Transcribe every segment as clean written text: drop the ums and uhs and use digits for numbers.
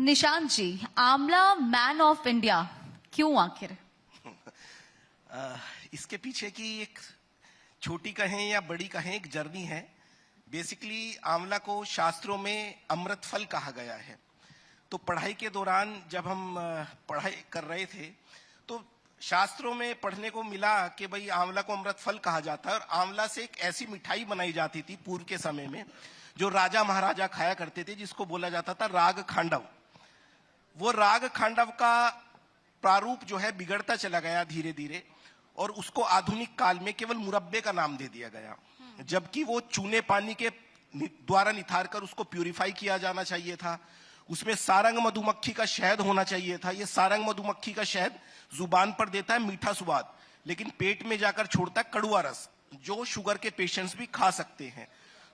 Nishant ji, Amla man of India क्यों आखिर? इसके पीछे की एक छोटी कहें या बड़ी कहें एक जर्नी है। बेसिकली आंवला को शास्त्रों में अमृत फल कहा गया है। तो पढ़ाई के दौरान जब हम पढ़ाई कर रहे थे तो शास्त्रों में पढ़ने को मिला कि भाई आंवला को अमृत फल कहा जाता है और आंवला से एक ऐसी मिठाई बनाई जाती थी पूर्व के समय में जो राजा महाराजा खाया करते थे, जिसको बोला जाता था राग खांडव। वो राग खांडव का प्रारूप जो है बिगड़ता चला गया धीरे धीरे और उसको आधुनिक काल में केवल मुरब्बे का नाम दे दिया गया, जबकि वो चूने पानी के द्वारा निथार कर उसको प्यूरिफाई किया जाना चाहिए था। उसमें सारंग मधुमक्खी का शहद होना चाहिए था। ये सारंग मधुमक्खी का शहद जुबान पर देता है मीठा स्वाद, लेकिन पेट में जाकर छोड़ता है कड़वा रस, जो शुगर के पेशेंट्स भी खा सकते हैं।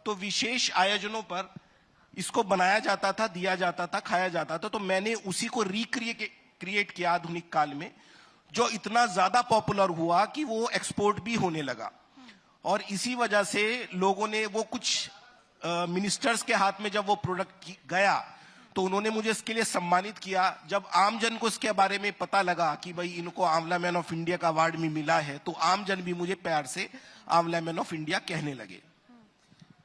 तो विशेष आयोजनों पर इसको बनाया जाता था, दिया जाता था, खाया जाता था। तो मैंने उसी को रिक्रिएट किया आधुनिक काल में, जो इतना ज्यादा पॉपुलर हुआ कि वो एक्सपोर्ट भी होने लगा। और इसी वजह से लोगों ने वो कुछ मिनिस्टर्स के हाथ में जब वो प्रोडक्ट गया तो उन्होंने मुझे इसके लिए सम्मानित किया। जब आमजन को इसके बारे में पता लगा कि भाई इनको आंवला मैन ऑफ इंडिया का अवार्ड भी मिला है, तो आमजन भी मुझे प्यार से आंवला मैन ऑफ इंडिया कहने लगे।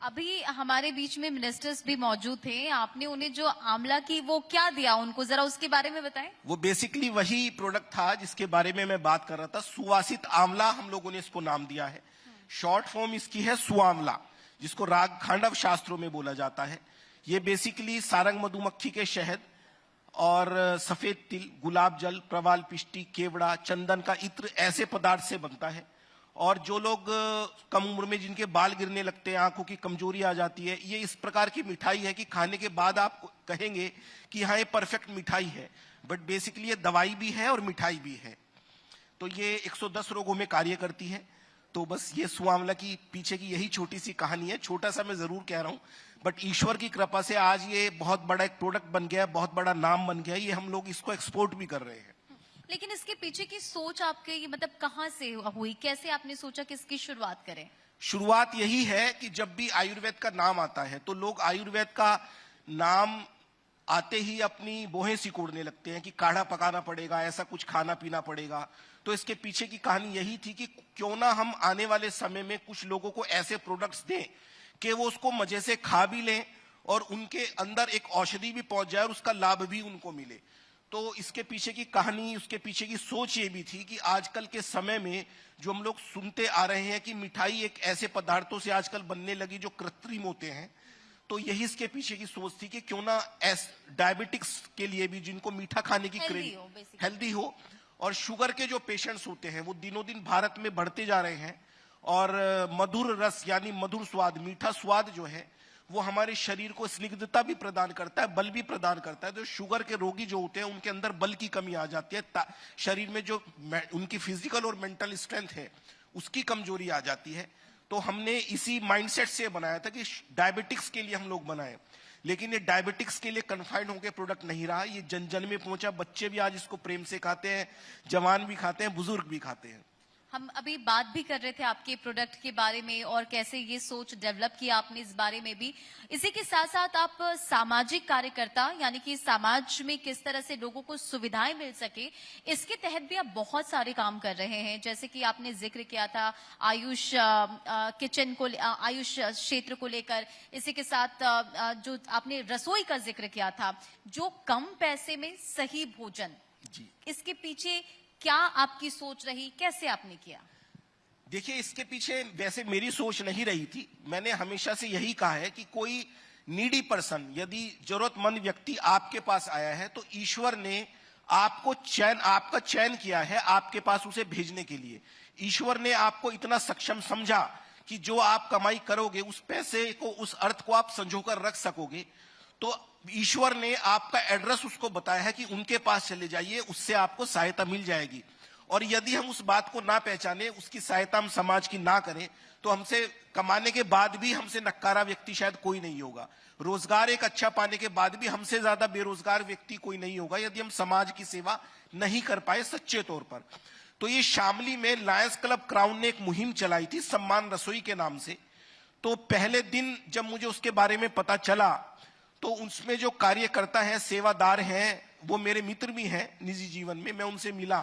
अभी हमारे बीच में मिनिस्टर्स भी मौजूद थे, आपने उन्हें जो आंवला की वो क्या दिया उनको, जरा उसके बारे में बताएं। वो बेसिकली वही प्रोडक्ट था जिसके बारे में मैं बात कर रहा था, सुवासित आंवला हम लोगों ने इसको नाम दिया है। शॉर्ट फॉर्म इसकी है सुआंवला, जिसको राग खांडव शास्त्रों में बोला जाता है। ये बेसिकली सारंग मधुमक्खी के शहद और सफेद तिल, गुलाब जल, प्रवाल पिष्टी, केवड़ा, चंदन का इत्र ऐसे पदार्थ से बनता है। और जो लोग कम उम्र में जिनके बाल गिरने लगते हैं, आंखों की कमजोरी आ जाती है, ये इस प्रकार की मिठाई है कि खाने के बाद आप कहेंगे कि हाँ ये परफेक्ट मिठाई है, बट बेसिकली ये दवाई भी है और मिठाई भी है। तो ये 110 रोगों में कार्य करती है। तो बस ये सुआंवला की पीछे की यही छोटी सी कहानी है। छोटा सा मैं जरूर कह रहा हूं, बट ईश्वर की कृपा से आज ये बहुत बड़ा एक प्रोडक्ट बन गया, बहुत बड़ा नाम बन गया। ये हम लोग इसको एक्सपोर्ट भी कर रहे हैं। लेकिन इसके पीछे की सोच आपके ये मतलब कहां से हुई, कैसे आपने सोचा कि इसकी शुरुआत करें? शुरुआत यही है कि जब भी आयुर्वेद का नाम आता है तो लोग आयुर्वेद का नाम आते ही अपनी बोहें सिकोड़ने लगते हैं कि काढ़ा पकाना पड़ेगा, ऐसा कुछ खाना पीना पड़ेगा। तो इसके पीछे की कहानी यही थी कि क्यों ना हम आने वाले समय में कुछ लोगों को ऐसे प्रोडक्ट्स दें कि वो उसको मजे से खा भी लें और उनके अंदर एक औषधि भी पहुंच जाए और उसका लाभ भी उनको मिले। तो इसके पीछे की कहानी, उसके पीछे की सोच ये भी थी कि आजकल के समय में जो हम लोग सुनते आ रहे हैं कि मिठाई एक ऐसे पदार्थों से आजकल बनने लगी जो कृत्रिम होते हैं, तो यही इसके पीछे की सोच थी कि क्यों ना डायबिटिक्स के लिए भी, जिनको मीठा खाने की हेल्दी हो, और शुगर के जो पेशेंट्स होते हैं वो दिनों दिन भारत में बढ़ते जा रहे हैं। और मधुर रस यानी मधुर स्वाद, मीठा स्वाद जो है वो हमारे शरीर को स्निग्धता भी प्रदान करता है, बल भी प्रदान करता है। तो शुगर के रोगी जो होते हैं उनके अंदर बल की कमी आ जाती है, शरीर में जो उनकी फिजिकल और मेंटल स्ट्रेंथ है उसकी कमजोरी आ जाती है। तो हमने इसी माइंडसेट से बनाया था कि डायबिटिक्स के लिए हम लोग बनाए, लेकिन ये डायबिटिक्स के लिए कन्फाइंड होकर प्रोडक्ट नहीं रहा, ये जन जन में पहुंचा। बच्चे भी आज इसको प्रेम से खाते हैं, जवान भी खाते हैं, बुजुर्ग भी खाते हैं। हम अभी बात भी कर रहे थे आपके प्रोडक्ट के बारे में और कैसे ये सोच डेवलप किया आपने इस बारे में भी। इसी के साथ साथ आप सामाजिक कार्यकर्ता, यानी कि समाज में किस तरह से लोगों को सुविधाएं मिल सके, इसके तहत भी आप बहुत सारे काम कर रहे हैं। जैसे कि आपने जिक्र किया था आयुष किचन को, आयुष क्षेत्र को लेकर। इसी के साथ जो आपने रसोई का जिक्र किया था, जो कम पैसे में सही भोजन जी, इसके पीछे क्या आपकी सोच रही, कैसे आपने किया? देखिए, इसके पीछे वैसे मेरी सोच नहीं रही थी। मैंने हमेशा से यही कहा है कि कोई नीडी पर्सन, यदि जरूरतमंद व्यक्ति आपके पास आया है तो ईश्वर ने आपका चयन किया है आपके पास उसे भेजने के लिए। ईश्वर ने आपको इतना सक्षम समझा कि जो आप कमाई करोगे उस पैसे को, उस अर्थ को आप संजोकर रख सकोगे। तो ईश्वर ने आपका एड्रेस उसको बताया है कि उनके पास चले जाइए, उससे आपको सहायता मिल जाएगी। और यदि हम उस बात को ना पहचाने, उसकी सहायता हम समाज की ना करें, तो हमसे कमाने के बाद भी हमसे नक्कारा व्यक्ति शायद कोई नहीं होगा। रोजगार एक अच्छा पाने के बाद भी हमसे ज्यादा बेरोजगार व्यक्ति कोई नहीं होगा यदि हम समाज की सेवा नहीं कर पाए सच्चे तौर पर। तो ये शामली में लायंस क्लब क्राउन ने एक मुहिम चलाई थी सम्मान रसोई के नाम से। तो पहले दिन जब मुझे उसके बारे में पता चला तो उसमें जो कार्यकर्ता है, सेवादार हैं, वो मेरे मित्र भी हैं निजी जीवन में, मैं उनसे मिला।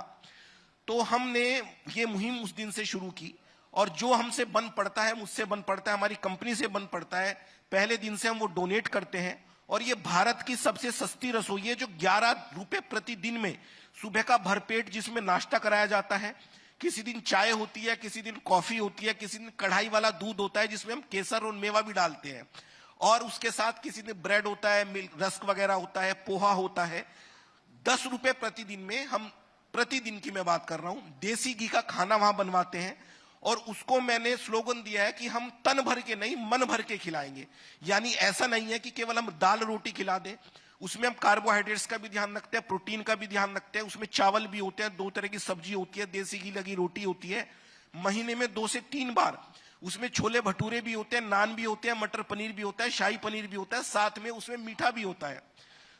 तो हमने ये मुहिम उस दिन से शुरू की, और जो हमसे बन पड़ता है, मुझसे बन पड़ता है, हमारी कंपनी से बन पड़ता है, पहले दिन से हम वो डोनेट करते हैं। और ये भारत की सबसे सस्ती रसोई है, जो 11 रुपए प्रतिदिन में सुबह का भरपेट जिसमें नाश्ता कराया जाता है। किसी दिन चाय होती है, किसी दिन कॉफी होती है, किसी दिन कढ़ाई वाला दूध होता है जिसमें हम केसर और मेवा भी डालते हैं, और उसके साथ किसी दिन ब्रेड होता है, मिल्क, रस्क वगैरह होता है, पोहा होता है। 10 रुपए प्रतिदिन में हम, प्रतिदिन की मैं बात कर रहा हूं, देसी घी का खाना वहां बनवाते हैं। और उसको मैंने स्लोगन दिया है कि हम तन भर के नहीं, मन भर के खिलाएंगे। यानी ऐसा नहीं है कि केवल हम दाल रोटी खिला दें, उसमें हम कार्बोहाइड्रेट्स का भी ध्यान रखते हैं, प्रोटीन का भी ध्यान रखते हैं। उसमें चावल भी होते हैं, 2 तरह की सब्जी होती है, देसी घी लगी रोटी होती है, महीने में 2 से 3 बार उसमें छोले भटूरे भी होते हैं, नान भी होते हैं, मटर पनीर भी होता है, शाही पनीर भी होता है, साथ में उसमें मीठा भी होता है।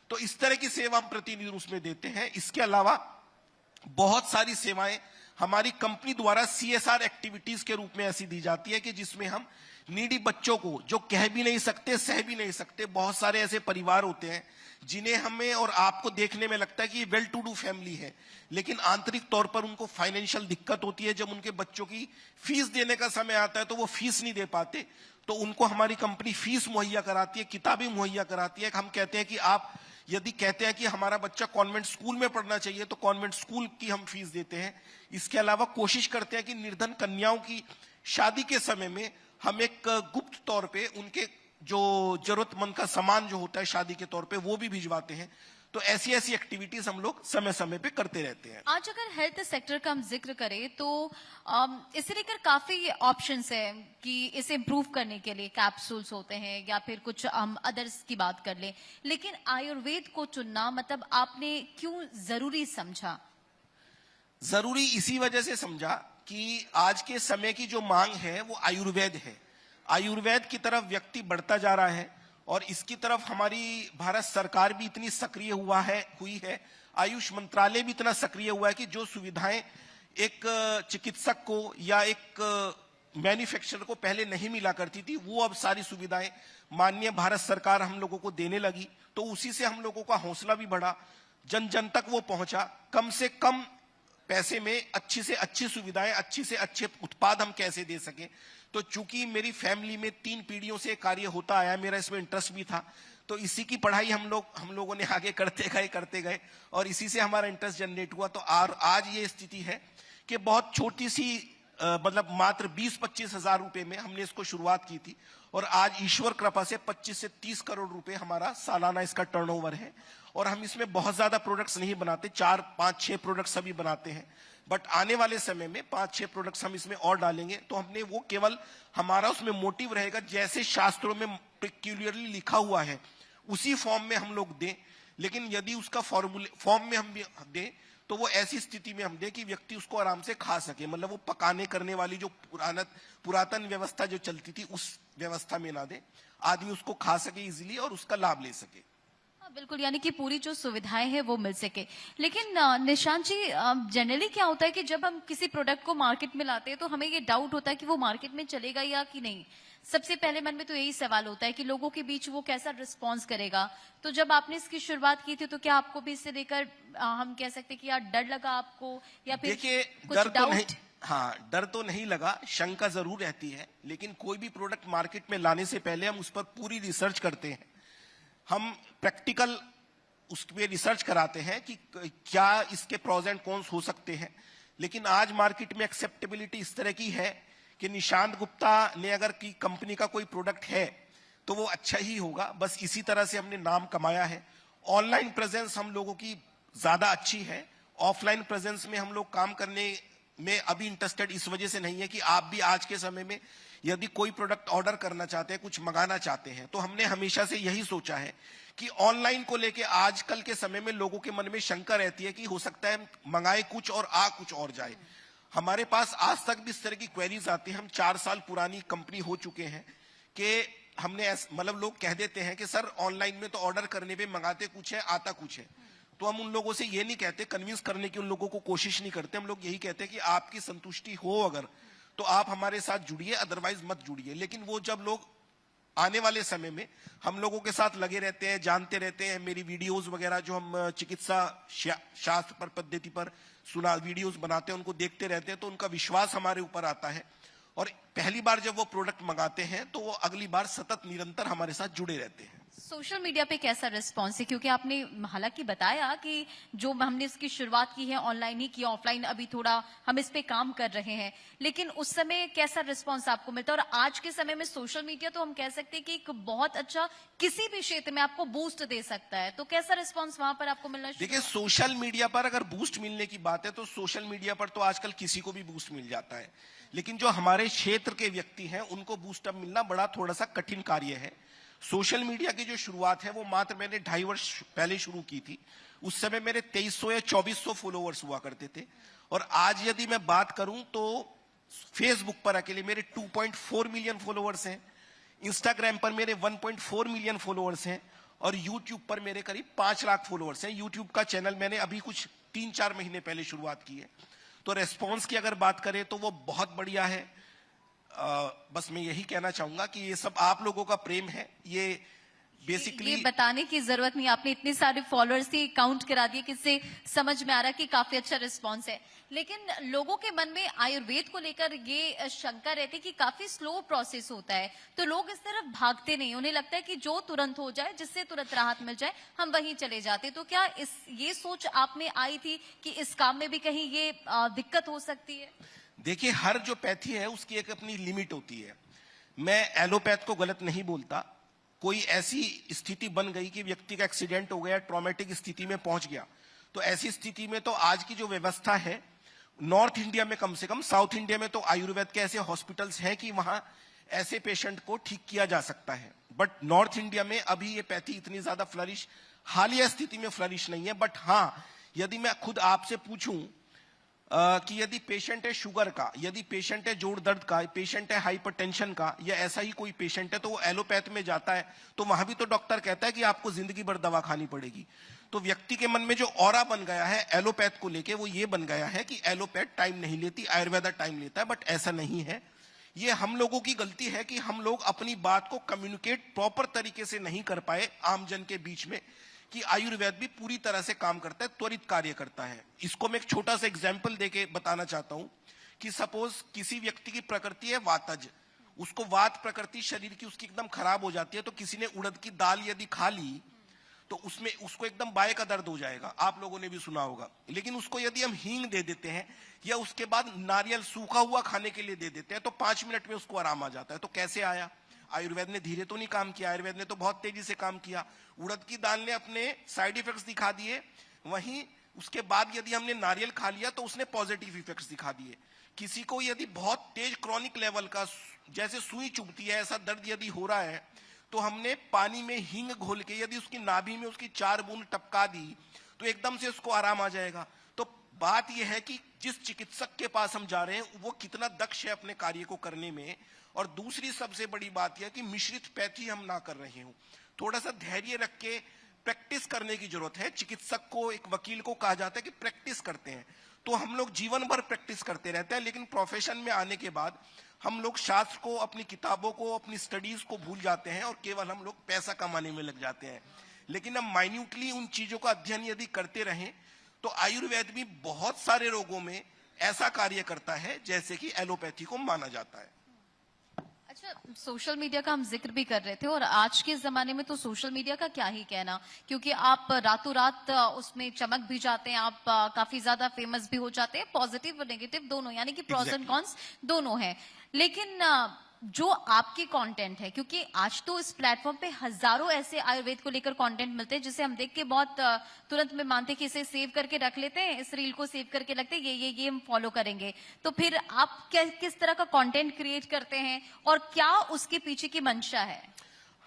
तो इस तरह की सेवा हम प्रतिदिन उसमें देते हैं। इसके अलावा बहुत सारी सेवाएं हमारी कंपनी द्वारा CSR एक्टिविटीज के रूप में ऐसी दी जाती है कि जिसमें हम नीडी बच्चों को, जो कह भी नहीं सकते, सह भी नहीं सकते, बहुत सारे ऐसे परिवार होते हैं जिन्हें हमें और आपको देखने में लगता है कि वेल टू डू फैमिली है, लेकिन आंतरिक तौर पर उनको फाइनेंशियल दिक्कत होती है। जब उनके बच्चों की फीस देने का समय आता है तो वो फीस नहीं दे पाते, तो उनको हमारी कंपनी फीस मुहैया कराती है, किताबें मुहैया कराती है। हम कहते हैं कि आप यदि कहते हैं कि हमारा बच्चा कॉन्वेंट स्कूल में पढ़ना चाहिए, तो कॉन्वेंट स्कूल की हम फीस देते हैं। इसके अलावा कोशिश करते हैं कि निर्धन कन्याओं की शादी के समय में हम एक गुप्त तौर पे उनके जो जरूरतमंद का सामान जो होता है शादी के तौर पे, वो भी भिजवाते हैं। तो ऐसी ऐसी एक्टिविटीज हम लोग समय समय पे करते रहते हैं। आज अगर हेल्थ सेक्टर का हम जिक्र करें तो इसे लेकर काफी ऑप्शंस है कि इसे इम्प्रूव करने के लिए कैप्सूल्स होते हैं या फिर कुछ हम अदर्स की बात कर लें, लेकिन आयुर्वेद को चुनना मतलब आपने क्यों जरूरी समझा? जरूरी इसी वजह से समझा कि आज के समय की जो मांग है वो आयुर्वेद है। आयुर्वेद की तरफ व्यक्ति बढ़ता जा रहा है, और इसकी तरफ हमारी भारत सरकार भी इतनी सक्रिय हुई है, आयुष मंत्रालय भी इतना सक्रिय हुआ है कि जो सुविधाएं एक चिकित्सक को या एक मैन्युफैक्चरर को पहले नहीं मिला करती थी, वो अब सारी सुविधाएं माननीय भारत सरकार हम लोगों को देने लगी। तो उसी से हम लोगों का हौसला भी बढ़ा, जन जन तक वो पहुंचा। कम से कम पैसे में अच्छी से अच्छी सुविधाएं, अच्छी से अच्छे उत्पाद हम कैसे दे सकें। तो चूंकि मेरी फैमिली में 3 पीढ़ियों से कार्य होता आया, मेरा इसमें इंटरेस्ट भी था, तो इसी की पढ़ाई हम लोगों ने आगे करते गए और इसी से हमारा इंटरेस्ट जनरेट हुआ। तो आज ये स्थिति है कि बहुत छोटी सी मतलब मात्र 20-25 हजार रुपए में हमने इसको शुरुआत की थी, और आज ईश्वर कृपा से 25 से 30 करोड़ रुपए हमारा सालाना इसका टर्नओवर है। और हम इसमें बहुत ज्यादा प्रोडक्ट्स नहीं बनाते, 4, 5, 6 प्रोडक्ट्स अभी बनाते हैं, बट आने वाले समय में 5-6 प्रोडक्ट्स हम इसमें और डालेंगे। तो हमने वो केवल हमारा उसमें मोटिव रहेगा जैसे शास्त्रों में पेक्यूलियरली लिखा हुआ है उसी फॉर्म में हम लोग दें, लेकिन यदि उसका फॉर्म में हम दें तो वो ऐसी स्थिति में हम दें कि व्यक्ति उसको आराम से खा सके, मतलब वो पकाने करने वाली जो पुरातन व्यवस्था जो चलती थी उस व्यवस्था में ना दे, आदमी उसको खा सके इजीली और उसका लाभ ले सके। बिल्कुल, यानी कि पूरी जो सुविधाएं हैं वो मिल सके। लेकिन निशांत जी, जनरली क्या होता है कि जब हम किसी प्रोडक्ट को मार्केट में लाते हैं तो हमें ये डाउट होता है कि वो मार्केट में चलेगा या कि नहीं। सबसे पहले मन में तो यही सवाल होता है कि लोगों के बीच वो कैसा रिस्पॉन्स करेगा। तो जब आपने इसकी शुरुआत की थी तो क्या आपको भी इससे लेकर हम कह सकते कि यार डर लगा आपको, या फिर देखिए कुछ डर तो नहीं, डाउट? हाँ डर तो नहीं लगा, शंका जरूर रहती है, लेकिन कोई भी प्रोडक्ट मार्केट में लाने से पहले हम उस पर पूरी रिसर्च करते हैं। हम प्रैक्टिकल उस पे रिसर्च कराते हैं कि क्या इसके प्रोज एंड कॉन्स हो सकते हैं। लेकिन आज मार्केट में एक्सेप्टेबिलिटी इस तरह की है कि निशांत गुप्ता ने अगर की कंपनी का कोई प्रोडक्ट है तो वो अच्छा ही होगा, बस इसी तरह से हमने नाम कमाया है। ऑनलाइन प्रेजेंस हम लोगों की ज्यादा अच्छी है, ऑफलाइन प्रेजेंस में हम लोग काम करने में अभी इंटरेस्टेड इस वजह से नहीं है कि आप भी आज के समय में यदि कोई प्रोडक्ट ऑर्डर करना चाहते हैं, कुछ मंगाना चाहते हैं, तो हमने हमेशा से यही सोचा है कि ऑनलाइन को लेके आजकल के समय में लोगों के मन में शंका रहती है कि हो सकता है मंगाए कुछ और आ कुछ और जाए। हमारे पास आज तक भी इस तरह की क्वेरीज आती हैं। हम 4 साल पुरानी कंपनी हो चुके हैं कि हमने मतलब लोग कह देते हैं कि सर ऑनलाइन में तो ऑर्डर करने पे मंगाते कुछ है आता कुछ है। तो हम उन लोगों से ये नहीं कहते, कन्विंस करने की उन लोगों को कोशिश नहीं करते। हम लोग यही कहते हैं कि आपकी संतुष्टि हो अगर तो आप हमारे साथ जुड़िए, अदरवाइज मत जुड़िए। लेकिन वो जब लोग आने वाले समय में हम लोगों के साथ लगे रहते हैं, जानते रहते हैं। मेरी वीडियोस वगैरह जो हम चिकित्सा शास्त्र पर पद्धति पर सुना वीडियोस बनाते हैं, उनको देखते रहते हैं, तो उनका विश्वास हमारे ऊपर आता है और पहली बार जब वो प्रोडक्ट मंगाते हैं तो वो अगली बार सतत निरंतर हमारे साथ जुड़े रहते हैं। सोशल मीडिया पे कैसा रिस्पॉन्स है, क्योंकि आपने हालांकि बताया कि जो हमने इसकी शुरुआत की है ऑनलाइन ही की, ऑफलाइन अभी थोड़ा हम इस पे काम कर रहे हैं, लेकिन उस समय कैसा रिस्पॉन्स आपको मिलता है? और आज के समय में सोशल मीडिया तो हम कह सकते हैं कि एक बहुत अच्छा किसी भी क्षेत्र में आपको बूस्ट दे सकता है, तो कैसा रिस्पॉन्स वहां पर आपको मिलना शुरू? देखिए, सोशल मीडिया पर अगर बूस्ट मिलने की बात है तो सोशल मीडिया पर तो आजकल किसी को भी बूस्ट मिल जाता है, लेकिन जो हमारे क्षेत्र के व्यक्ति हैं उनको बूस्ट अप मिलना बड़ा थोड़ा सा कठिन कार्य है। सोशल मीडिया की जो शुरुआत है वो मात्र मैंने 2.5 वर्ष पहले शुरू की थी। उस समय मेरे 2300 या 2400 फॉलोअर्स हुआ करते थे और आज यदि मैं बात करूं तो फेसबुक पर अकेले मेरे 2.4 मिलियन फॉलोअर्स हैं, इंस्टाग्राम पर मेरे 1.4 मिलियन फॉलोअर्स हैं और यूट्यूब पर मेरे करीब 5 लाख फॉलोअर्स हैं। यूट्यूब का चैनल मैंने अभी कुछ 3-4 महीने पहले शुरुआत की है। तो रेस्पॉन्स की अगर बात करें तो वो बहुत बढ़िया है। बस मैं यही कहना चाहूंगा कि ये सब आप लोगों का प्रेम है। ये बेसिकली ये बताने की जरूरत नहीं, आपने इतने सारे फॉलोअर्स ही काउंट करा दिए कि इससे समझ में आ रहा है कि काफी अच्छा रिस्पांस है। लेकिन लोगों के मन में आयुर्वेद को लेकर ये शंका रहती है कि काफी स्लो प्रोसेस होता है, तो लोग इस तरफ भागते नहीं। उन्हें लगता है कि जो तुरंत हो जाए, जिससे तुरंत राहत मिल जाए, हम वहीं चले जाते। तो क्या ये सोच आप में आई थी कि इस काम में भी कहीं ये दिक्कत हो सकती है? देखिए, हर जो पैथी है उसकी एक अपनी लिमिट होती है। मैं एलोपैथ को गलत नहीं बोलता। कोई ऐसी स्थिति बन गई कि व्यक्ति का एक्सीडेंट हो गया, ट्रॉमेटिक स्थिति में पहुंच गया, तो ऐसी स्थिति में तो आज की जो व्यवस्था है नॉर्थ इंडिया में, कम से कम साउथ इंडिया में तो आयुर्वेद के ऐसे हॉस्पिटल्स हैं कि वहां ऐसे पेशेंट को ठीक किया जा सकता है। बट नॉर्थ इंडिया में अभी ये पैथी इतनी ज्यादा फ्लरिश, हालिया स्थिति में फ्लरिश नहीं है। बट हाँ, यदि मैं खुद आपसे पूछूं कि यदि पेशेंट है शुगर का, यदि पेशेंट है जोड़ दर्द का, पेशेंट है हाइपरटेंशन का, या ऐसा ही कोई पेशेंट है, तो वो एलोपैथ में जाता है तो वहां भी तो डॉक्टर कहता है कि आपको जिंदगी भर दवा खानी पड़ेगी। तो व्यक्ति के मन में जो ऑरा बन गया है एलोपैथ को लेके, वो ये बन गया है कि एलोपैथ टाइम नहीं लेती, आयुर्वेदा टाइम लेता है। बट ऐसा नहीं है। ये हम लोगों की गलती है कि हम लोग अपनी बात को कम्युनिकेट प्रॉपर तरीके से नहीं कर पाए आमजन के बीच में, कि आयुर्वेद भी पूरी तरह से काम करता है, त्वरित कार्य करता है। इसको मैं एक छोटा सा एग्जांपल देके बताना चाहता हूं कि सपोज किसी व्यक्ति की प्रकृति है वातज, उसको वात प्रकृति शरीर की उसकी एकदम खराब हो जाती है, तो किसी ने उड़द की दाल यदि खा ली तो उसमें उसको एकदम बाय का दर्द हो जाएगा, आप लोगों ने भी सुना होगा। लेकिन उसको यदि हम हींग दे देते हैं या उसके बाद नारियल सूखा हुआ खाने के लिए दे देते हैं तो 5 मिनट में उसको आराम आ जाता है। तो कैसे आया? आयुर्वेद ने धीरे तो नहीं काम किया, आयुर्वेद ने तो बहुत तेजी से काम किया। उड़द की दाल ने अपने साइड इफेक्ट्स दिखा दिए, वहीं उसके बाद यदि हमने नारियल खा लिया तो उसने पॉजिटिव इफेक्ट्स दिखा दिए। किसी को यदि बहुत तेज क्रॉनिक लेवल का, जैसे सुई चुभती है, ऐसा दर्द यदि हो रहा है, तो हमने पानी में हींग घोल के यदि उसकी नाभि में उसकी 4 बूंद टपका दी तो एकदम से उसको आराम आ जाएगा। तो बात यह है कि जिस चिकित्सक के पास हम जा रहे हैं वो कितना दक्ष है अपने कार्य को करने में। और दूसरी सबसे बड़ी बात यह कि मिश्रित पैथी हम ना कर रहे हो। थोड़ा सा धैर्य रख के प्रैक्टिस करने की जरूरत है। चिकित्सक को, एक वकील को कहा जाता है कि प्रैक्टिस करते हैं, तो हम लोग जीवन भर प्रैक्टिस करते रहते हैं। लेकिन प्रोफेशन में आने के बाद हम लोग शास्त्र को, अपनी किताबों को, अपनी स्टडीज को भूल जाते हैं और केवल हम लोग पैसा कमाने में लग जाते हैं। लेकिन हम माइन्यूटली उन चीजों का अध्ययन यदि करते रहें तो आयुर्वेद भी बहुत सारे रोगों में ऐसा कार्य करता है जैसे कि एलोपैथी को माना जाता है। अच्छा, सोशल मीडिया का हम जिक्र भी कर रहे थे, और आज के जमाने में तो सोशल मीडिया का क्या ही कहना, क्योंकि आप रातों रात उसमें चमक भी जाते हैं, आप काफी ज्यादा फेमस भी हो जाते हैं, पॉजिटिव और नेगेटिव दोनों, यानी कि प्रॉस एंड कॉन्स दोनों हैं। लेकिन जो आपकी कंटेंट है, क्योंकि आज तो इस प्लेटफॉर्म पे हजारों ऐसे आयुर्वेद को लेकर कंटेंट मिलते हैं जिसे हम देख के बहुत तुरंत में मानते हैं कि इसे सेव करके रख लेते हैं, इस रील को सेव करके रखते हैं, ये हम फॉलो करेंगे। तो फिर आप किस तरह का कंटेंट क्रिएट करते हैं और क्या उसके पीछे की मंशा है?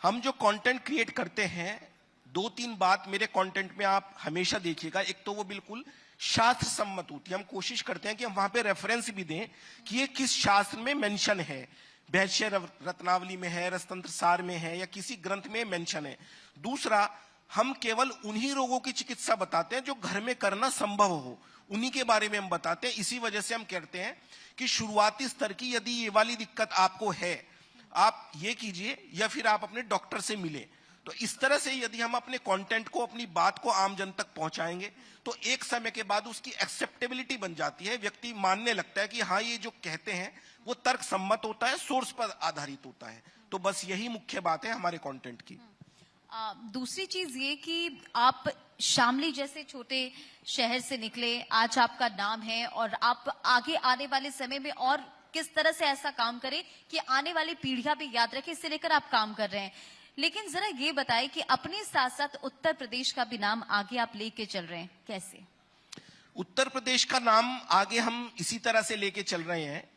हम जो कंटेंट क्रिएट करते हैं, 2-3 बात मेरे कंटेंट में आप हमेशा देखिएगा। एक तो वो बिल्कुल शास्त्र सम्मत होती है। हम कोशिश करते हैं कि हम वहां पे रेफरेंस भी दें कि ये किस शास्त्र में मेंशन है, वैश्य रत्नावली में है, रसतंत्र सार में है, या किसी ग्रंथ में मेंशन है। दूसरा, हम केवल उन्हीं रोगों की चिकित्सा बताते हैं जो घर में करना संभव हो, उन्हीं के बारे में हम बताते हैं। इसी वजह से हम कहते हैं कि शुरुआती स्तर की यदि ये वाली दिक्कत आपको है, आप ये कीजिए या फिर आप अपने डॉक्टर से मिलें। तो इस तरह से यदि हम अपने कंटेंट को, अपनी बात को आम जन तक पहुंचाएंगे तो एक समय के बाद उसकी एक्सेप्टेबिलिटी बन जाती है, व्यक्ति मानने लगता है कि हाँ ये जो कहते हैं वो तर्क सम्मत होता है, सोर्स पर आधारित होता है। तो बस यही मुख्य बात है हमारे कंटेंट की। दूसरी चीज ये कि आप शामली जैसे छोटे शहर से निकले, आज आपका नाम है और आप आगे आने वाले समय में और किस तरह से ऐसा काम करें कि आने वाली पीढ़ियां भी याद रखें, इससे लेकर आप काम कर रहे हैं। लेकिन जरा ये बताएं कि अपने साथ साथ उत्तर प्रदेश का भी नाम आगे आप लेके चल रहे हैं, कैसे? उत्तर प्रदेश का नाम आगे हम इसी तरह से लेके चल रहे हैं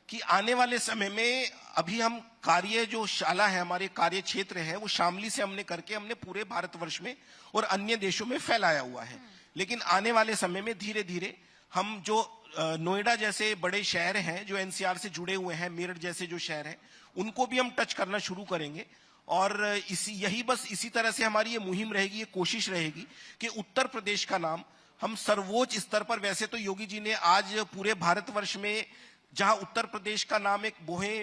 कि आने वाले समय में अभी हम कार्य जो शाला है, हमारे कार्य क्षेत्र है, वो शामली से हमने पूरे भारतवर्ष में और अन्य देशों में फैलाया हुआ है। लेकिन आने वाले समय में धीरे धीरे हम जो नोएडा जैसे बड़े शहर हैं जो एनसीआर से जुड़े हुए हैं, मेरठ जैसे जो शहर हैं, उनको भी हम टच करना शुरू करेंगे। और इसी तरह से हमारी ये मुहिम रहेगी, ये कोशिश रहेगी कि उत्तर प्रदेश का नाम हम सर्वोच्च स्तर पर, वैसे तो योगी जी ने आज पूरे भारतवर्ष में जहां उत्तर प्रदेश का नाम एक बोहे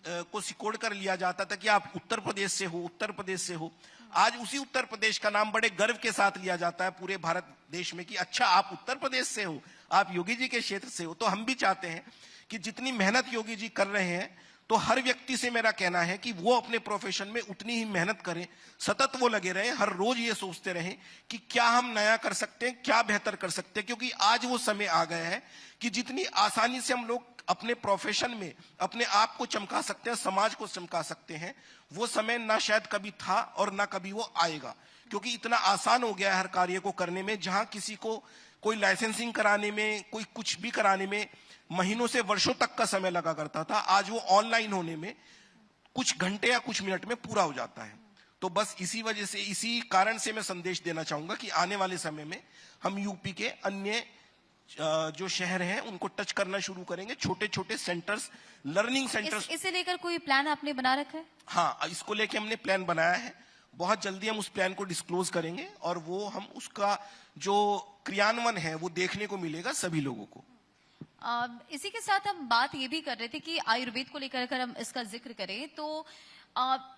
को सिकोड़ कर लिया जाता था कि आप उत्तर प्रदेश से हो, उत्तर प्रदेश से हो, आज उसी उत्तर प्रदेश का नाम बड़े गर्व के साथ लिया जाता है पूरे भारत देश में कि अच्छा आप उत्तर प्रदेश से हो, आप योगी जी के क्षेत्र से हो। तो हम भी चाहते हैं कि जितनी मेहनत योगी जी कर रहे हैं, तो हर व्यक्ति से मेरा कहना है कि वो अपने प्रोफेशन में उतनी ही मेहनत करें, सतत वो लगे रहें, हर रोज ये सोचते रहें कि क्या हम नया कर सकते हैं, क्या बेहतर कर सकते हैं। क्योंकि आज वो समय आ गया है कि जितनी आसानी से हम लोग अपने प्रोफेशन में अपने आप को चमका सकते हैं, समाज को चमका सकते हैं, वो समय ना शायद कभी था और ना कभी वो आएगा। क्योंकि इतना आसान हो गया है हर कार्य को करने में, जहां किसी को कोई लाइसेंसिंग कराने में, कोई कुछ भी कराने में महीनों से वर्षों तक का समय लगा करता था, आज वो ऑनलाइन होने में कुछ घंटे या कुछ मिनट में पूरा हो जाता है। तो बस इसी वजह से, इसी कारण से मैं संदेश देना चाहूंगा कि आने वाले समय में हम यूपी के अन्य जो शहर हैं उनको टच करना शुरू करेंगे, छोटे छोटे सेंटर्स, लर्निंग सेंटर्स। इसे लेकर कोई प्लान आपने बना रखा है? हाँ, इसको लेके हमने प्लान बनाया है। बहुत जल्दी हम उस प्लान को डिस्क्लोज करेंगे और वो हम उसका जो क्रियान्वयन है वो देखने को मिलेगा सभी लोगों को। इसी के साथ हम बात ये भी कर रहे थे कि आयुर्वेद को लेकर अगर हम इसका जिक्र करें तो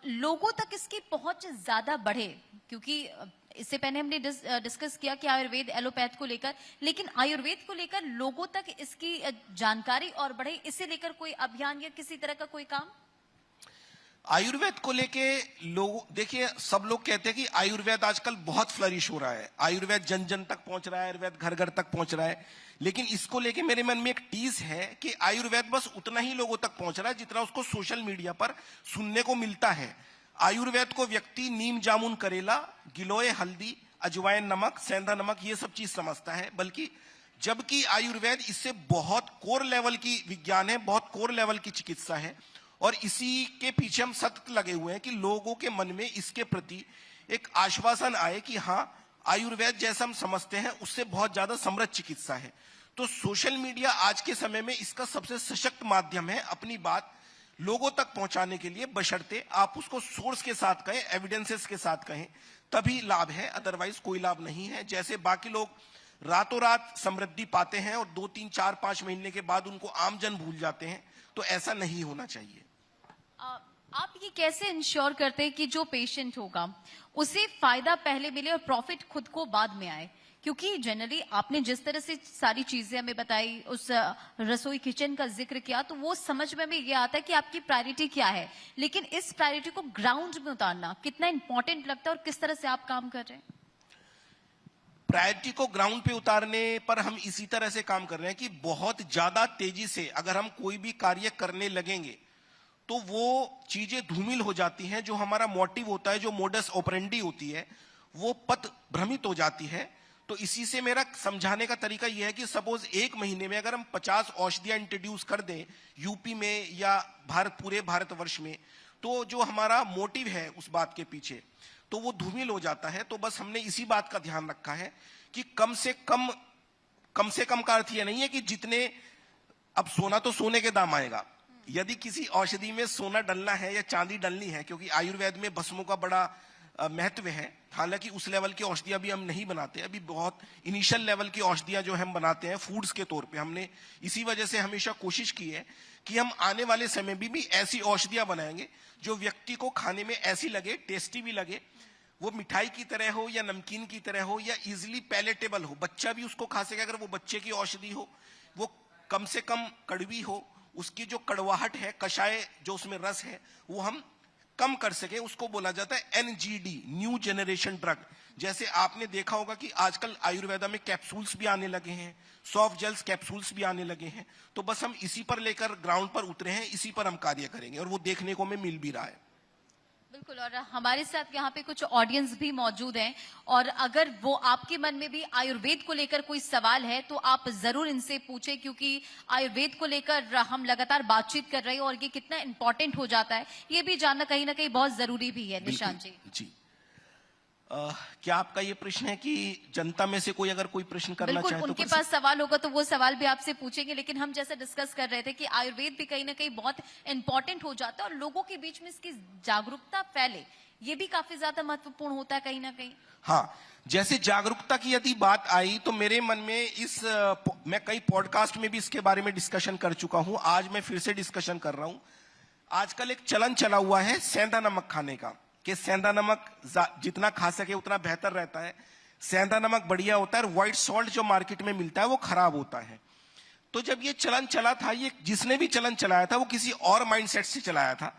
लोगों तक इसकी पहुंच ज्यादा बढ़े, क्योंकि इससे पहले हमने डिस्कस किया कि आयुर्वेद एलोपैथ को लेकर, लेकिन आयुर्वेद को लेकर लोगों तक इसकी जानकारी और बढ़े, इसे लेकर कोई अभियान या किसी तरह का कोई काम? आयुर्वेद को लेके लोग, देखिए सब लोग कहते हैं कि आयुर्वेद आजकल बहुत फ्लरिश हो रहा है, आयुर्वेद जन जन तक पहुंच रहा है, आयुर्वेद घर घर तक पहुंच रहा है। लेकिन इसको लेके मेरे मन में एक टीज है कि आयुर्वेद बस उतना ही लोगों तक पहुंच रहा है जितना उसको सोशल मीडिया पर सुनने को मिलता है। आयुर्वेद को व्यक्ति नीम जामुन करेला, गिलोय हल्दी, अजवाइन नमक, सेंधा नमक, ये सब चीज समझता है, बल्कि जबकि आयुर्वेद इससे बहुत कोर लेवल की विज्ञान है, बहुत कोर लेवल की चिकित्सा है। और इसी के पीछे हम सतत लगे हुए हैं कि लोगों के मन में इसके प्रति एक आश्वासन आए कि हाँ, आयुर्वेद जैसा हम समझते हैं उससे बहुत ज्यादा समृद्ध चिकित्सा है। तो सोशल मीडिया आज के समय में इसका सबसे सशक्त माध्यम है अपनी बात लोगों तक पहुंचाने के लिए, बशर्ते आप उसको सोर्स के साथ कहें, एविडेंसेस के साथ कहें, तभी लाभ है, अदरवाइज कोई लाभ नहीं है। जैसे बाकी लोग रातों रात समृद्धि पाते हैं और 2, 3, 4, 5 महीने के बाद उनको आमजन भूल जाते हैं, तो ऐसा नहीं होना चाहिए। आप ये कैसे इंश्योर करते हैं कि जो पेशेंट होगा उसे फायदा पहले मिले और प्रॉफिट खुद को बाद में आए? क्योंकि जनरली आपने जिस तरह से सारी चीजें हमें बताई, उस रसोई किचन का जिक्र किया, तो वो समझ में ये आता है कि आपकी प्रायोरिटी क्या है। लेकिन इस प्रायोरिटी को ग्राउंड में उतारना कितना इंपॉर्टेंट लगता है और किस तरह से आप काम कर रहे हैं? प्रायोरिटी को ग्राउंड पे उतारने पर हम इसी तरह से काम कर रहे हैं कि बहुत ज्यादा तेजी से अगर हम कोई भी कार्य करने लगेंगे तो वो चीजें धूमिल हो जाती हैं, जो हमारा मोटिव होता है, जो मोडस ऑपरेंडी होती है, वो पथ भ्रमित हो जाती है। तो इसी से मेरा समझाने का तरीका यह है कि सपोज 1 महीने में अगर हम 50 औषधियां इंट्रोड्यूस कर दें यूपी में या पूरे भारतवर्ष में, तो जो हमारा मोटिव है उस बात के पीछे, तो वो धूमिल हो जाता है। तो बस हमने इसी बात का ध्यान रखा है कि कम से कम का अर्थ ये नहीं है कि जितने, अब सोना तो सोने के दाम आएगा, यदि किसी औषधि में सोना डलना है या चांदी डलनी है, क्योंकि आयुर्वेद में भस्मों का बड़ा महत्व है। हालांकि उस लेवल की औषधियां भी हम नहीं बनाते, अभी बहुत इनिशियल लेवल की औषधियां जो हम बनाते हैं फूड्स के तौर पे। हमने इसी वजह से हमेशा कोशिश की है कि हम आने वाले समय में भी ऐसी औषधियां बनाएंगे जो व्यक्ति को खाने में ऐसी लगे, टेस्टी भी लगे, वो मिठाई की तरह हो या नमकीन की तरह हो या इजिली पैलेटेबल हो, बच्चा भी उसको खा सके। अगर वो बच्चे की औषधि हो, वो कम से कम कड़वी हो, उसकी जो कड़वाहट है, कषाय जो उसमें रस है, वो हम कम कर सके, उसको बोला जाता है एनजीडी, न्यू जनरेशन ड्रग। जैसे आपने देखा होगा कि आजकल आयुर्वेदा में कैप्सूल्स भी आने लगे हैं, सॉफ्ट जेल्स कैप्सूल्स भी आने लगे हैं। तो बस हम इसी पर लेकर ग्राउंड पर उतरे हैं, इसी पर हम कार्य करेंगे और वो देखने को हमें मिल भी रहा है। बिल्कुल, और हमारे साथ यहाँ पे कुछ ऑडियंस भी मौजूद हैं, और अगर वो आपके मन में भी आयुर्वेद को लेकर कोई सवाल है तो आप जरूर इनसे पूछें, क्योंकि आयुर्वेद को लेकर हम लगातार बातचीत कर रहे हैं और ये कितना इंपॉर्टेंट हो जाता है ये भी जानना कहीं ना कहीं बहुत जरूरी भी है। निशांत जी, जी क्या आपका ये प्रश्न है कि जनता में से कोई अगर कोई प्रश्न करना बिल्कुल चाहे तो उनके पास सवाल होगा तो वो सवाल भी आपसे पूछेंगे, लेकिन हम जैसे डिस्कस कर रहे थे कि आयुर्वेद भी कहीं ना कहीं बहुत इंपॉर्टेंट हो जाता है और लोगों के बीच में इसकी जागरूकता फैले, ये भी काफी ज्यादा महत्वपूर्ण होता है कहीं ना कहीं। हाँ, जैसे जागरूकता की यदि बात आई तो मेरे मन में मैं कई पॉडकास्ट में भी इसके बारे में डिस्कशन कर चुका हूं, आज मैं फिर से डिस्कशन कर रहा हूं। आजकल एक चलन चला हुआ है सेंधा नमक खाने का, कि सेंधा नमक जितना खा सके उतना बेहतर रहता है, सेंधा नमक बढ़िया होता है और व्हाइट सॉल्ट जो मार्केट में मिलता है वो खराब होता है। तो जब ये चलन चला था, ये जिसने भी चलन चलाया था वो किसी और माइंडसेट से चलाया था।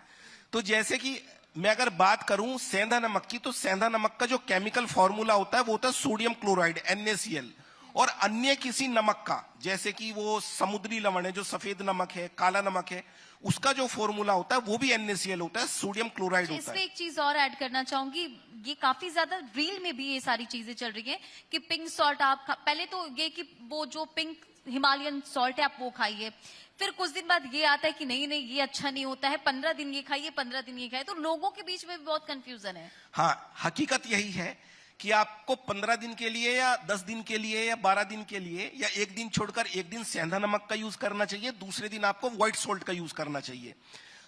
तो जैसे कि मैं अगर बात करूं सेंधा नमक की, तो सेंधा नमक का जो केमिकल फॉर्मूला होता है वो होता है सोडियम क्लोराइड NaCl, और अन्य किसी नमक का, जैसे कि वो समुद्री लवण है जो सफेद नमक है, काला नमक है, उसका जो फॉर्मूला होता है वो भी NaCl होता है, सोडियम क्लोराइड होता इसमें है। एक चीज और ऐड करना चाहूंगी, ये काफी ज्यादा रील में भी ये सारी चीजें चल रही है कि पिंक सॉल्ट आप पहले तो ये कि वो जो पिंक हिमालयन सॉल्ट है आप वो खाइए, फिर कुछ दिन बाद ये आता है कि नहीं नहीं ये अच्छा नहीं होता है, 15 दिन ये खाइए, 15 दिन ये खाइए। तो लोगों के बीच में भी बहुत कंफ्यूजन है। हाँ, हकीकत यही है कि आपको 15 दिन के लिए या 10 दिन के लिए या 12 दिन के लिए या एक दिन छोड़कर एक दिन सेंधा नमक का यूज करना चाहिए, दूसरे दिन आपको व्हाइट सॉल्ट का यूज करना चाहिए।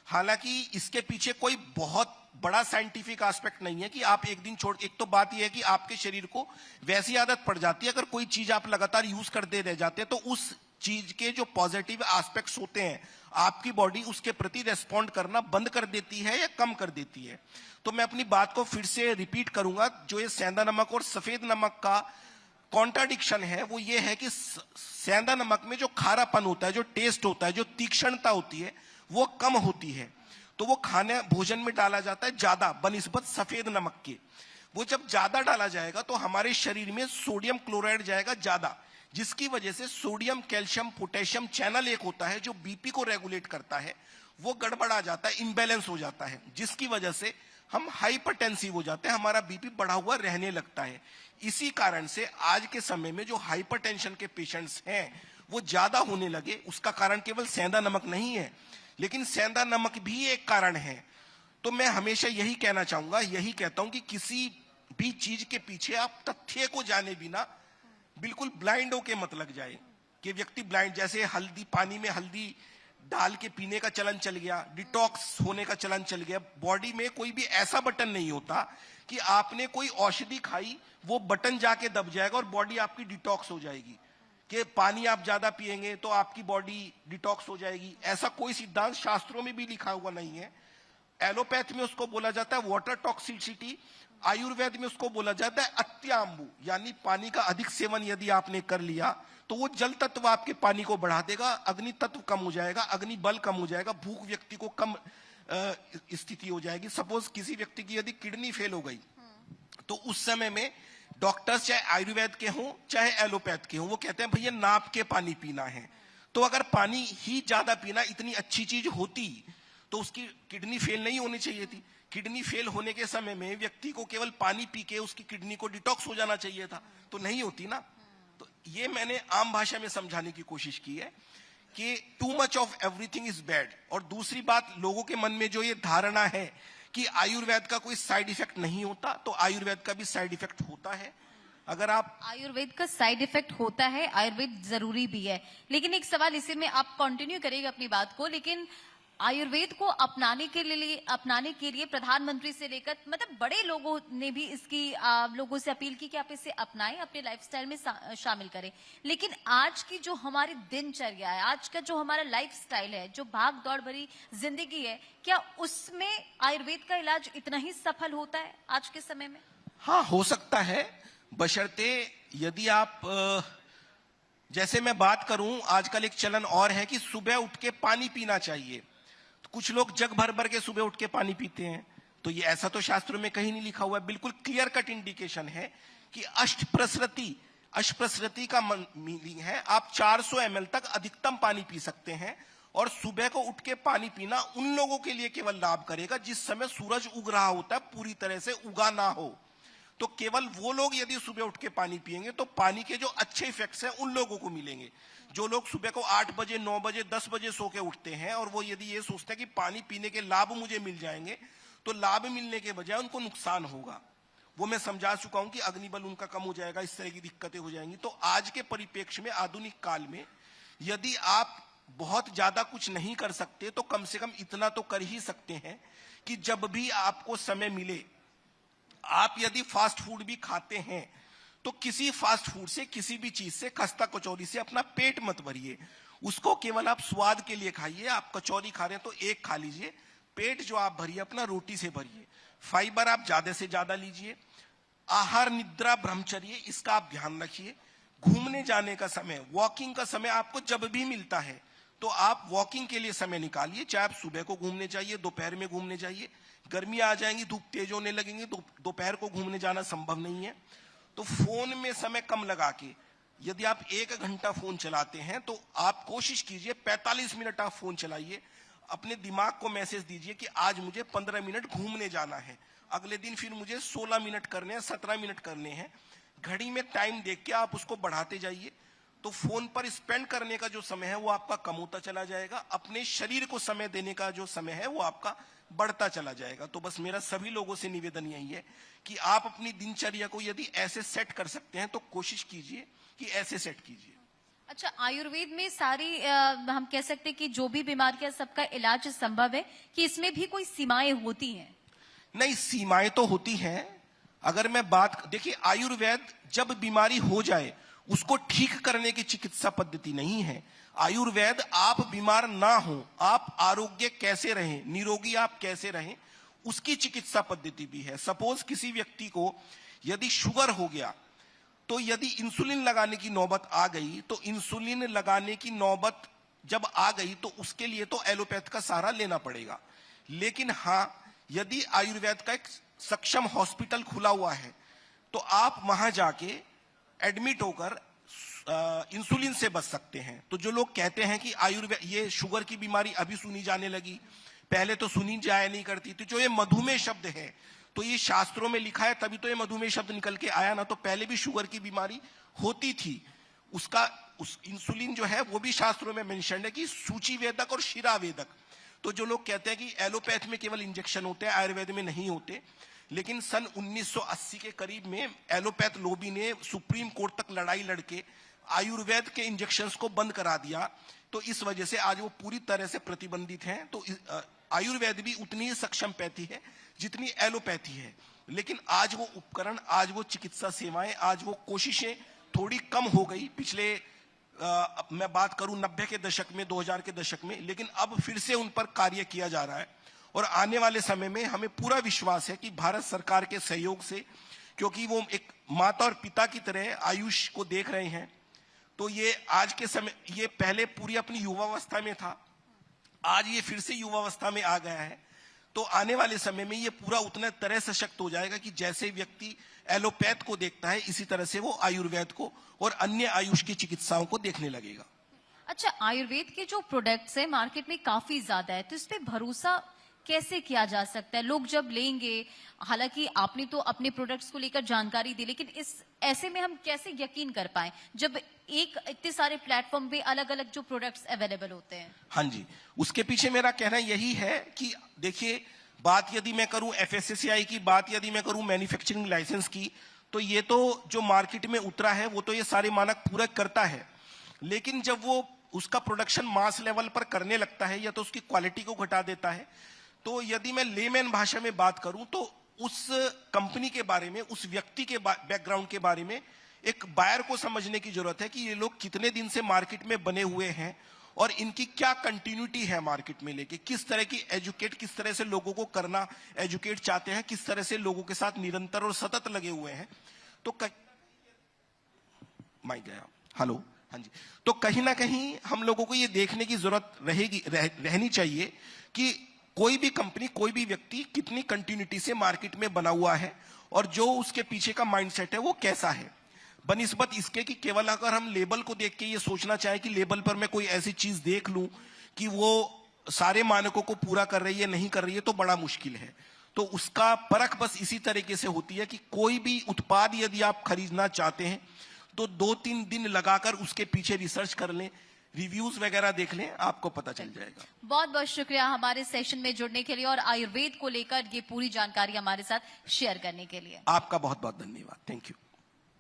हालांकि इसके पीछे कोई बहुत बड़ा साइंटिफिक एस्पेक्ट नहीं है कि आप एक दिन छोड़, एक तो बात यह है कि आपके शरीर को वैसी आदत पड़ जाती है, अगर कोई चीज आप लगातार यूज करते रह जाते हैं तो उस चीज के जो पॉजिटिव एस्पेक्ट्स होते हैं आपकी बॉडी उसके प्रति रेस्पॉन्ड करना बंद कर देती है या कम कर देती है। तो मैं अपनी बात को फिर से रिपीट करूंगा, जो ये सेंधा नमक और सफेद नमक का कॉन्ट्राडिक्शन है वो ये है कि सेंधा नमक में जो खारापन होता है, जो टेस्ट होता है, जो तीक्ष्णता होती है वो कम होती है, तो वो खाने भोजन में डाला जाता है ज्यादा बनिस्बत सफेद नमक के। वो जब ज्यादा डाला जाएगा तो हमारे शरीर में सोडियम क्लोराइड जाएगा ज्यादा, जिसकी वजह से सोडियम कैल्शियम पोटेशियम चैनल एक होता है जो बीपी को रेगुलेट करता है, वो गड़बड़ा जाता है, इम्बैलेंस हो जाता है, जिसकी वजह से हम हाइपरटेंसिव हो जाते हैं, हमारा बीपी बढ़ा हुआ रहने लगता है। इसी कारण से आज के समय में जो हाइपरटेंशन के पेशेंट्स हैं वो ज्यादा होने लगे। उसका कारण केवल सेंधा नमक नहीं है, लेकिन सेंधा नमक भी एक कारण है। तो मैं हमेशा यही कहना चाहूंगा, यही कहता हूं कि किसी भी चीज के पीछे आप तथ्य को जाने बिना बिल्कुल ब्लाइंड होके मत लग जाए कि व्यक्ति ब्लाइंड, जैसे हल्दी, पानी में हल्दी डाल के पीने का चलन चल गया, डिटॉक्स होने का चलन चल गया। बॉडी में कोई भी ऐसा बटन नहीं होता कि आपने कोई औषधि खाई वो बटन जाके दब जाएगा और बॉडी आपकी डिटॉक्स हो जाएगी, कि पानी आप ज्यादा पिएंगे तो आपकी बॉडी डिटॉक्स हो जाएगी। ऐसा कोई सिद्धांत शास्त्रों में भी लिखा हुआ नहीं है। एलोपैथ में उसको बोला जाता है वाटर टॉक्सिसिटी, आयुर्वेद में उसको बोला जाता है अत्याम्बु, यानी पानी का अधिक सेवन यदि आपने कर लिया तो वो जल तत्व आपके पानी को बढ़ा देगा, अग्नि तत्व कम हो जाएगा, अग्नि बल कम हो जाएगा, भूख व्यक्ति को कम स्थिति हो जाएगी। सपोज किसी व्यक्ति की यदि किडनी फेल हो गई तो उस समय में डॉक्टर्स चाहे आयुर्वेद के हों चाहे एलोपैथ के हों, वो कहते हैं भैया नाप के पानी पीना है। तो अगर पानी ही ज्यादा पीना इतनी अच्छी चीज होती तो उसकी किडनी फेल नहीं होनी चाहिए थी। किडनी फेल होने के समय में व्यक्ति को केवल पानी पी के उसकी किडनी को डिटॉक्स हो जाना चाहिए था, तो नहीं होती ना। तो ये मैंने आम भाषा में समझाने की कोशिश की है कि too much of everything is bad. और दूसरी बात, लोगों के मन में जो ये धारणा है कि आयुर्वेद का कोई साइड इफेक्ट नहीं होता, तो आयुर्वेद का भी साइड इफेक्ट होता है। अगर आप आयुर्वेद का साइड इफेक्ट होता है, आयुर्वेद जरूरी भी है, लेकिन एक सवाल इसी में आप कंटिन्यू करेंगे अपनी बात को, लेकिन आयुर्वेद को अपनाने के लिए प्रधानमंत्री से लेकर मतलब बड़े लोगों ने भी इसकी लोगों से अपील की कि आप इसे अपनाएं, अपने लाइफस्टाइल में शामिल करें। लेकिन आज की जो हमारी दिनचर्या है, आज का जो हमारा लाइफस्टाइल है, जो भाग दौड़ भरी जिंदगी है, क्या उसमें आयुर्वेद का इलाज इतना ही सफल होता है आज के समय में? हाँ, हो सकता है, बशर्ते यदि आप जैसे मैं बात करूं, आजकल एक चलन और है कि सुबह उठ के पानी पीना चाहिए। तो कुछ लोग जग भर भर के सुबह उठ के पानी पीते हैं, तो ये ऐसा तो शास्त्रों में कहीं नहीं लिखा हुआ है। बिल्कुल क्लियर कट इंडिकेशन है कि अष्टप्रसृति का मीनिंग है आप 400 ml तक अधिकतम पानी पी सकते हैं, और सुबह को उठ के पानी पीना उन लोगों के लिए केवल लाभ करेगा जिस समय सूरज उग रहा होता है, पूरी तरह से उगा ना हो। तो केवल वो लोग यदि सुबह उठ के पानी पिएंगे तो पानी के जो अच्छे इफेक्ट्स हैं उन लोगों को मिलेंगे। जो लोग सुबह को 8 बजे, 9 बजे, 10 बजे सो के उठते हैं और वो यदि ये सोचते हैं कि पानी पीने के लाभ मुझे मिल जाएंगे, तो लाभ मिलने के बजाय उनको नुकसान होगा। वो मैं समझा चुका हूं कि अग्निबल उनका कम हो जाएगा, इस तरह की दिक्कतें हो जाएंगी। तो आज के परिप्रेक्ष्य में, आधुनिक काल में, यदि आप बहुत ज्यादा कुछ नहीं कर सकते तो कम से कम इतना तो कर ही सकते हैं कि जब भी आपको समय मिले, आप यदि फास्ट फूड भी खाते हैं तो किसी फास्ट फूड से, किसी भी चीज से, खस्ता कचौरी से अपना पेट मत भरिए। उसको केवल आप स्वाद के लिए खाइए। आप कचौरी खा रहे हैं तो एक खा लीजिए, पेट जो आप भरिए अपना रोटी से भरिए। फाइबर आप ज्यादा से ज्यादा लीजिए। आहार, निद्रा, ब्रह्मचर्य, इसका आप ध्यान रखिए। घूमने जाने का समय, वॉकिंग का समय आपको जब भी मिलता है तो आप वॉकिंग के लिए समय निकालिए। चाहे आप सुबह को घूमने जाइए, दोपहर में घूमने जाइए। गर्मी आ जाएंगी, धूप तेज होने लगेंगी तो दोपहर को घूमने जाना संभव नहीं है। तो फोन में समय कम लगा के, यदि आप 1 घंटा फोन चलाते हैं तो आप कोशिश कीजिए 45 मिनट आप फोन चलाइए। अपने दिमाग को मैसेज दीजिए कि आज मुझे 15 मिनट घूमने जाना है, अगले दिन फिर मुझे 16 मिनट करने हैं, 17 मिनट करने हैं। घड़ी में टाइम देख के आप उसको बढ़ाते जाइए। तो फोन पर स्पेंड करने का जो समय है वो आपका कम होता चला जाएगा। अपने शरीर को समय देने का जो समय है वो आपका बढ़ता चला जाएगा। तो बस मेरा सभी लोगों से निवेदन यही है कि आप अपनी दिनचर्या को यदि ऐसे सेट कर सकते हैं तो कोशिश कीजिए कि ऐसे सेट कीजिए। अच्छा, आयुर्वेद में सारी हम कह सकते हैं कि जो भी बीमारियां, सबका इलाज संभव है कि इसमें भी कोई सीमाएं होती हैं? नहीं, सीमाएं तो होती हैं। अगर मैं बात, देखिए, आयुर्वेद जब बीमारी हो जाए उसको ठीक करने की चिकित्सा पद्धति नहीं है। आयुर्वेद आप बीमार ना हो, आप आरोग्य कैसे रहें, निरोगी आप कैसे रहें, उसकी चिकित्सा पद्धति भी है। सपोज किसी व्यक्ति को यदि शुगर हो गया तो यदि इंसुलिन लगाने की नौबत आ गई, तो इंसुलिन लगाने की नौबत जब आ गई तो उसके लिए तो एलोपैथ का सहारा लेना पड़ेगा। लेकिन हाँ, यदि आयुर्वेद का एक सक्षम हॉस्पिटल खुला हुआ है तो आप वहां जाके एडमिट होकर इंसुलिन से बच सकते हैं। तो जो लोग कहते हैं कि आयुर्वेद, ये शुगर की बीमारी अभी सुनी जाने लगी, पहले तो सुनी जाया नहीं करती थी। जो ये मधुमेह शब्द है, तो ये शास्त्रों में लिखा है, तभी तो ये मधुमेह शब्द निकल के आया ना। तो पहले भी शुगर की बीमारी होती थी। उस इंसुलिन जो है वो भी शास्त्रों में मेंशन है कि सूची वेदक और शिरा वेदक। तो जो लोग कहते हैं कि एलोपैथ में केवल इंजेक्शन होते हैं, आयुर्वेद में नहीं होते, लेकिन सन 1980 के करीब में एलोपैथ लॉबी ने सुप्रीम कोर्ट तक लड़ाई लड़के आयुर्वेद के इंजेक्शंस को बंद करा दिया। तो इस वजह से आज वो पूरी तरह से प्रतिबंधित हैं। तो आयुर्वेद भी उतनी ही सक्षम पैथी है जितनी एलोपैथी है। लेकिन आज वो उपकरण, आज वो चिकित्सा सेवाएं, आज वो कोशिशें थोड़ी कम हो गई। पिछले मैं बात करूं 90 के दशक में, 2000 के दशक में, लेकिन अब फिर से उन पर कार्य किया जा रहा है। और आने वाले समय में हमें पूरा विश्वास है कि भारत सरकार के सहयोग से, क्योंकि वो एक माता और पिता की तरह आयुष को देख रहे हैं, तो ये आज के समय, ये पहले पूरी अपनी युवावस्था में था, आज ये फिर से युवावस्था में आ गया है। तो आने वाले समय में ये पूरा उतना तरह सशक्त हो जाएगा कि जैसे व्यक्ति एलोपैथ को देखता है, इसी तरह से वो आयुर्वेद को और अन्य आयुष की चिकित्साओं को देखने लगेगा। अच्छा, आयुर्वेद के जो प्रोडक्ट्स है मार्केट में काफी ज्यादा है, तो इस पे भरोसा कैसे किया जा सकता है? लोग जब लेंगे, हालांकि आपने तो अपने प्रोडक्ट्स को लेकर जानकारी दी, लेकिन इस ऐसे में हम कैसे यकीन कर पाए जब इतने सारे प्लेटफॉर्म पे अलग अलग जो प्रोडक्ट्स अवेलेबल होते हैं? हाँ जी, उसके पीछे मेरा कहना यही है कि देखिए, बात यदि मैं करूं FSSAI की, बात यदि मैं करूं मैन्युफैक्चरिंग लाइसेंस की, तो ये तो जो मार्केट में उतरा है वो तो ये सारे मानक पूरा करता है। लेकिन जब वो उसका प्रोडक्शन मास लेवल पर करने लगता है या तो उसकी क्वालिटी को घटा देता है। तो यदि मैं लेमैन भाषा में बात करूं तो उस कंपनी के बारे में, उस व्यक्ति के बैकग्राउंड के बारे में एक बायर को समझने की जरूरत है कि ये लोग कितने दिन से मार्केट में बने हुए हैं और इनकी क्या कंटिन्यूटी है मार्केट में लेके, किस तरह की एजुकेट, किस तरह से लोगों को करना एजुकेट चाहते हैं, किस तरह से लोगों के साथ निरंतर और सतत लगे हुए हैं। तो माइक गया, हेलो, हाँ जी। तो कहीं ना कहीं हम लोगों को ये देखने की जरूरत रहनी चाहिए कि कोई भी कंपनी, कोई भी व्यक्ति कितनी कंटिन्यूटी से मार्केट में बना हुआ है और जो उसके पीछे का माइंडसेट है वो कैसा है, बनिस्बत इसके कि केवल अगर हम लेबल को देख के ये सोचना चाहे कि लेबल पर मैं कोई ऐसी चीज देख लूं कि वो सारे मानकों को पूरा कर रही है, नहीं कर रही है, तो बड़ा मुश्किल है। तो उसका परख बस इसी तरीके से होती है कि कोई भी उत्पाद यदि आप खरीदना चाहते हैं तो 2-3 दिन लगाकर उसके पीछे रिसर्च कर लें, रिव्यूज वगैरह देख लें, आपको पता चल जाएगा। बहुत बहुत शुक्रिया हमारे सेशन में जुड़ने के लिए और आयुर्वेद को लेकर ये पूरी जानकारी हमारे साथ शेयर करने के लिए। आपका बहुत बहुत धन्यवाद। Thank you.